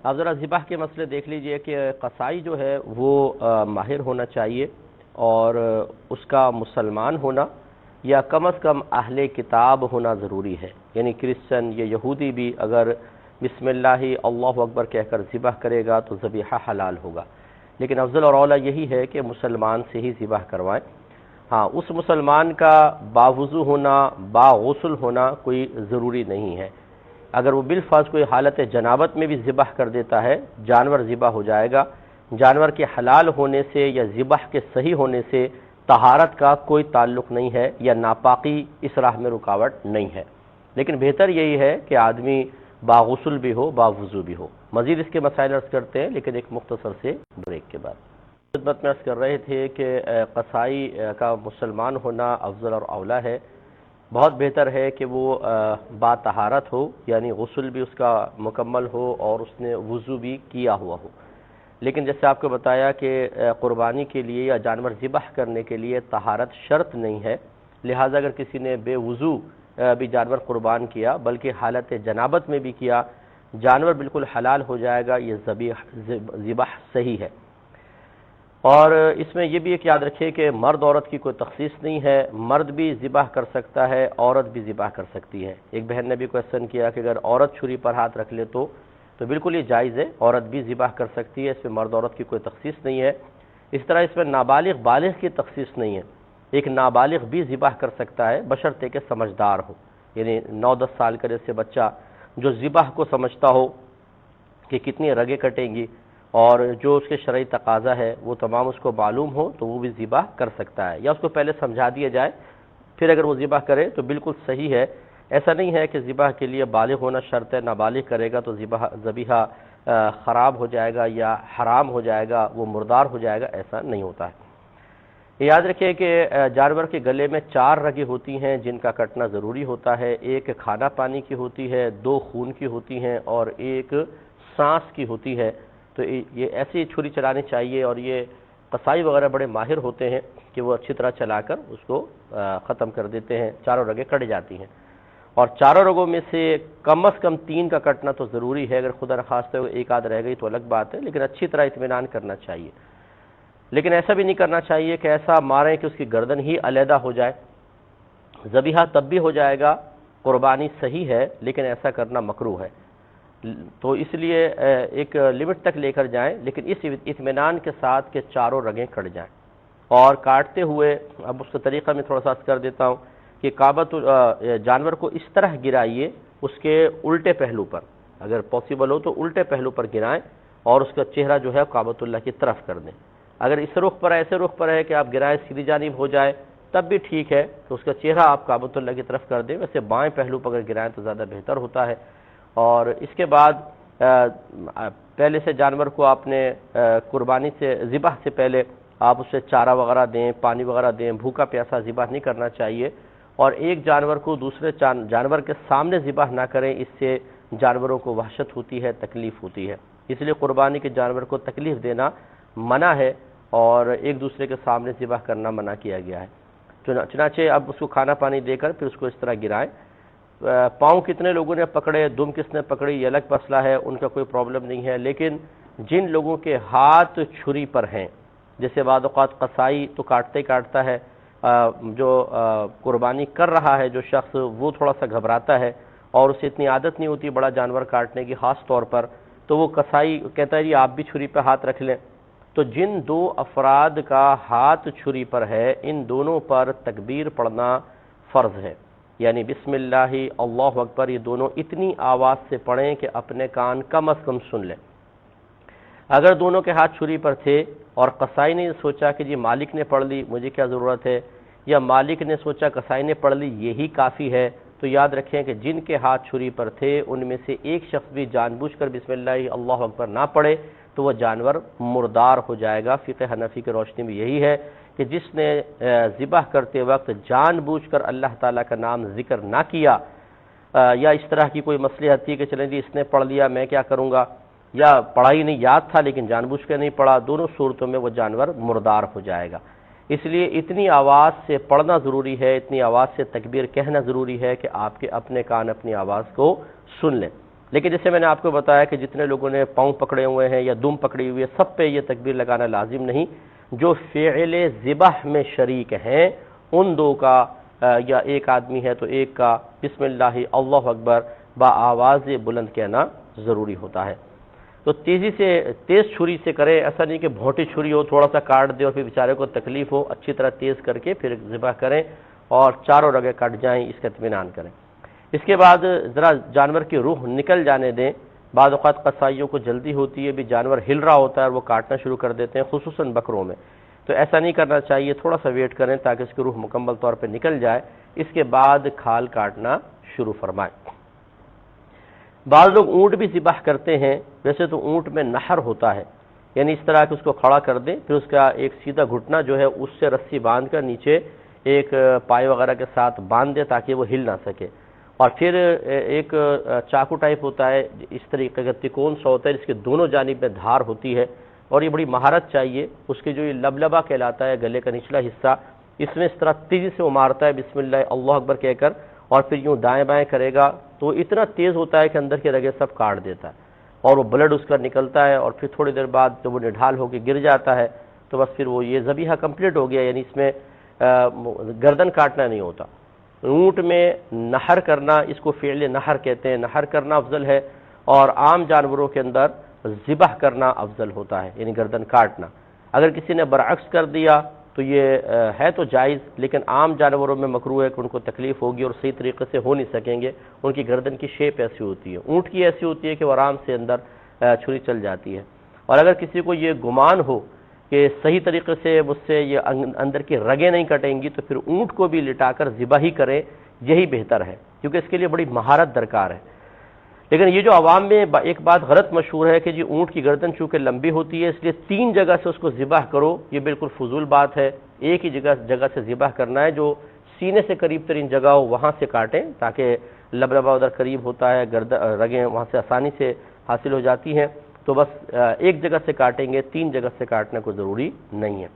آپ ذرا ذبح کے مسئلے دیکھ لیجئے کہ قصائی جو ہے وہ ماہر ہونا چاہیے اور اس کا مسلمان ہونا یا کم از کم اہل کتاب ہونا ضروری ہے. یعنی کرسچن یا یہودی بھی اگر بسم اللہ اللہ اکبر کہہ کر ذبح کرے گا تو ذبیحہ حلال ہوگا، لیکن افضل اور اولیٰ یہی ہے کہ مسلمان سے ہی ذبح کروائیں. ہاں، اس مسلمان کا باوضو ہونا، باغسل ہونا کوئی ضروری نہیں ہے. اگر وہ بالفرض کوئی حالت جنابت میں بھی ذبح کر دیتا ہے، جانور ذبح ہو جائے گا. جانور کے حلال ہونے سے یا ذبح کے صحیح ہونے سے طہارت کا کوئی تعلق نہیں ہے یا ناپاکی اس راہ میں رکاوٹ نہیں ہے. لیکن بہتر یہی ہے کہ آدمی باغسل بھی ہو، باوضو بھی ہو. مزید اس کے مسائل عرض کرتے ہیں لیکن ایک مختصر سے بریک کے بعد. خدمت میں عرض کر رہے تھے کہ قصائی کا مسلمان ہونا افضل اور اولیٰ ہے. بہت بہتر ہے کہ وہ با طہارت ہو، یعنی غسل بھی اس کا مکمل ہو اور اس نے وضو بھی کیا ہوا ہو. لیکن جیسے آپ کو بتایا کہ قربانی کے لیے یا جانور ذبح کرنے کے لیے طہارت شرط نہیں ہے، لہٰذا اگر کسی نے بے وضو بھی جانور قربان کیا بلکہ حالت جنابت میں بھی کیا، جانور بالکل حلال ہو جائے گا. یہ ذبح صحیح ہے. اور اس میں یہ بھی ایک یاد رکھیں کہ مرد عورت کی کوئی تخصیص نہیں ہے. مرد بھی ذبح کر سکتا ہے، عورت بھی ذبح کر سکتی ہے. ایک بہن نے بھی کویسچن کیا کہ اگر عورت چھری پر ہاتھ رکھ لے تو بالکل یہ جائز ہے، عورت بھی ذبح کر سکتی ہے. اس میں مرد عورت کی کوئی تخصیص نہیں ہے. اس طرح اس میں نابالغ بالغ کی تخصیص نہیں ہے. ایک نابالغ بھی ذبح کر سکتا ہے بشرطے کہ سمجھدار ہو. یعنی 9-10 سال کا جیسے بچہ جو ذبح کو سمجھتا ہو کہ کتنی رگیں کٹیں گی اور جو اس کے شرعی تقاضا ہے وہ تمام اس کو معلوم ہو تو وہ بھی ذبح کر سکتا ہے، یا اس کو پہلے سمجھا دیا جائے پھر اگر وہ ذبح کرے تو بالکل صحیح ہے. ایسا نہیں ہے کہ ذبح کے لیے بالغ ہونا شرط ہے، نابالغ کرے گا تو ذبیحہ خراب ہو جائے گا یا حرام ہو جائے گا، وہ مردار ہو جائے گا. ایسا نہیں ہوتا ہے. یاد رکھیں کہ جانور کے گلے میں 4 رگیں ہوتی ہیں جن کا کٹنا ضروری ہوتا ہے. ایک کھانا پانی کی ہوتی ہے، 2 خون کی ہوتی ہیں اور ایک سانس کی ہوتی ہے. تو یہ ایسی چھری چلانی چاہیے اور یہ قصائی وغیرہ بڑے ماہر ہوتے ہیں کہ وہ اچھی طرح چلا کر اس کو ختم کر دیتے ہیں. 4 رگیں کٹ جاتی ہیں اور 4 رگوں میں سے کم از کم 3 کا کٹنا تو ضروری ہے. اگر خدا نخواستہ ایک آدھ رہ گئی تو الگ بات ہے، لیکن اچھی طرح اطمینان کرنا چاہیے. لیکن ایسا بھی نہیں کرنا چاہیے کہ ایسا ماریں کہ اس کی گردن ہی علیحدہ ہو جائے. ذبیحہ تب بھی ہو جائے گا، قربانی صحیح ہے، لیکن ایسا کرنا مکروہ ہے. تو اس لیے ایک لمٹ تک لے کر جائیں، لیکن اس اطمینان کے ساتھ کہ 4 رگیں کٹ جائیں. اور کاٹتے ہوئے اب اس کا طریقہ میں تھوڑا سا کر دیتا ہوں کہ جانور کو اس طرح گرائیے اس کے الٹے پہلو پر، اگر پاسبل ہو تو الٹے پہلو پر گرائیں اور اس کا چہرہ جو ہے کعبۃ اللہ کی طرف کر دیں. اگر اس رخ پر ایسے رخ پر ہے کہ آپ گرائیں سیدھی جانب ہو جائے تب بھی ٹھیک ہے، تو اس کا چہرہ آپ کعبۃ اللہ کی طرف کر دیں. ویسے بائیں پہلو پر اگر گرائیں تو زیادہ بہتر ہوتا ہے. اور اس کے بعد پہلے سے جانور کو آپ نے قربانی سے ذبح سے پہلے آپ اسے چارہ وغیرہ دیں، پانی وغیرہ دیں. بھوکا پیاسا ذبح نہیں کرنا چاہیے. اور ایک جانور کو دوسرے جانور کے سامنے ذبح نہ کریں، اس سے جانوروں کو وحشت ہوتی ہے، تکلیف ہوتی ہے. اس لیے قربانی کے جانور کو تکلیف دینا منع ہے اور ایک دوسرے کے سامنے ذبح کرنا منع کیا گیا ہے. چنانچہ اب اس کو کھانا پانی دے کر پھر اس کو اس طرح گرائیں. پاؤں کتنے لوگوں نے پکڑے، دم کس نے پکڑی، یہ الگ مسئلہ ہے، ان کا کوئی پرابلم نہیں ہے. لیکن جن لوگوں کے ہاتھ چھری پر ہیں، جیسے بعض اوقات قصائی تو کاٹتے ہی کاٹتا ہے، جو قربانی کر رہا ہے جو شخص وہ تھوڑا سا گھبراتا ہے اور اسے اتنی عادت نہیں ہوتی بڑا جانور کاٹنے کی خاص طور پر، تو وہ قصائی کہتا ہے جی آپ بھی چھری پہ ہاتھ رکھ لیں. تو جن 2 افراد کا ہاتھ چھری پر ہے ان دونوں پر تکبیر پڑھنا فرض ہے. یعنی بسم اللہ اللہ اکبر یہ دونوں اتنی آواز سے پڑھیں کہ اپنے کان کم از کم سن لیں. اگر دونوں کے ہاتھ چھری پر تھے اور قصائی نے سوچا کہ جی مالک نے پڑھ لی مجھے کیا ضرورت ہے، یا مالک نے سوچا قصائی نے پڑھ لی یہی کافی ہے، تو یاد رکھیں کہ جن کے ہاتھ چھری پر تھے ان میں سے ایک شخص بھی جان بوجھ کر بسم اللہ اللہ اکبر نہ پڑھے تو وہ جانور مردار ہو جائے گا. فقہ حنفی کی روشنی میں یہی ہے کہ جس نے ذبح کرتے وقت جان بوجھ کر اللہ تعالیٰ کا نام ذکر نہ کیا، یا اس طرح کی کوئی مصلحت تھی کہ چلیں جی اس نے پڑھ لیا میں کیا کروں گا، یا پڑھائی نہیں یاد تھا لیکن جان بوجھ کے نہیں پڑھا، دونوں صورتوں میں وہ جانور مردار ہو جائے گا. اس لیے اتنی آواز سے پڑھنا ضروری ہے، اتنی آواز سے تکبیر کہنا ضروری ہے کہ آپ کے اپنے کان اپنی آواز کو سن لیں. لیکن جیسے میں نے آپ کو بتایا کہ جتنے لوگوں نے پاؤں پکڑے ہوئے ہیں یا دم پکڑی ہوئی ہے سب پہ یہ تکبیر لگانا لازم نہیں. جو فعل ذبح میں شریک ہیں ان دو کا یا ایک آدمی ہے تو ایک کا بسم اللہ اللہ اکبر با آواز بلند کہنا ضروری ہوتا ہے. تو تیزی سے تیز چھری سے کرے, ایسا نہیں کہ بھونٹی چھری ہو تھوڑا سا کاٹ دے اور پھر بیچارے کو تکلیف ہو, اچھی طرح تیز کر کے پھر ذبح کریں اور چاروں رگیں کٹ جائیں, اس کا اطمینان کریں. اس کے بعد ذرا جانور کی روح نکل جانے دیں. بعض اوقات قصائیوں کو جلدی ہوتی ہے, بھی جانور ہل رہا ہوتا ہے اور وہ کاٹنا شروع کر دیتے ہیں, خصوصاً بکروں میں, تو ایسا نہیں کرنا چاہیے, تھوڑا سا ویٹ کریں تاکہ اس کی روح مکمل طور پہ نکل جائے. اس کے بعد کھال کاٹنا شروع فرمائیں. بعض لوگ اونٹ بھی ذبح کرتے ہیں. ویسے تو اونٹ میں نحر ہوتا ہے, یعنی اس طرح کہ اس کو کھڑا کر دیں, پھر اس کا ایک سیدھا گھٹنا جو ہے اس سے رسی باندھ کر نیچے ایک پائے وغیرہ کے ساتھ باندھ دے تاکہ وہ ہل نہ سکے, اور پھر ایک چاقو ٹائپ ہوتا ہے اس طریقے کا تکون سا ہوتا ہے جس کے دونوں جانب میں دھار ہوتی ہے, اور یہ بڑی مہارت چاہیے. اس کے جو یہ لبلبا کہلاتا ہے گلے کا نچلا حصہ, اس میں اس طرح تیزی سے وہ مارتا ہے بسم اللہ اللہ اکبر کہہ کر, اور پھر یوں دائیں بائیں کرے گا تو اتنا تیز ہوتا ہے کہ اندر کے رگیں سب کاٹ دیتا ہے, اور وہ بلڈ اس کا نکلتا ہے, اور پھر تھوڑی دیر بعد جب وہ نڈھال ہو کے گر جاتا ہے تو بس پھر وہ یہ ذبیحہ کمپلیٹ ہو گیا, یعنی اس میں گردن کاٹنا نہیں ہوتا. اونٹ میں نحر کرنا, اس کو فعل نحر کہتے ہیں, نحر کرنا افضل ہے, اور عام جانوروں کے اندر ذبح کرنا افضل ہوتا ہے, یعنی گردن کاٹنا. اگر کسی نے برعکس کر دیا تو یہ ہے تو جائز, لیکن عام جانوروں میں مکروہ ہے کہ ان کو تکلیف ہوگی اور صحیح طریقے سے ہو نہیں سکیں گے. ان کی گردن کی شیپ ایسی ہوتی ہے, اونٹ کی ایسی ہوتی ہے کہ وہ آرام سے اندر چھری چل جاتی ہے. اور اگر کسی کو یہ گمان ہو کہ صحیح طریقے سے مجھ سے یہ اندر کی رگیں نہیں کٹیں گی تو پھر اونٹ کو بھی لٹا کر ذبح ہی کرے, یہی بہتر ہے, کیونکہ اس کے لیے بڑی مہارت درکار ہے. لیکن یہ جو عوام میں ایک بات غلط مشہور ہے کہ جی اونٹ کی گردن چونکہ لمبی ہوتی ہے اس لیے 3 جگہ سے اس کو ذبح کرو, یہ بالکل فضول بات ہے. ایک ہی جگہ سے ذبح کرنا ہے, جو سینے سے قریب ترین جگہ ہو وہاں سے کاٹیں تاکہ لبلبا ادھر قریب ہوتا ہے, رگیں وہاں سے آسانی سے حاصل ہو جاتی ہیں. تو بس ایک جگہ سے کاٹیں گے, 3 جگہ سے کاٹنا کوئی ضروری نہیں ہے.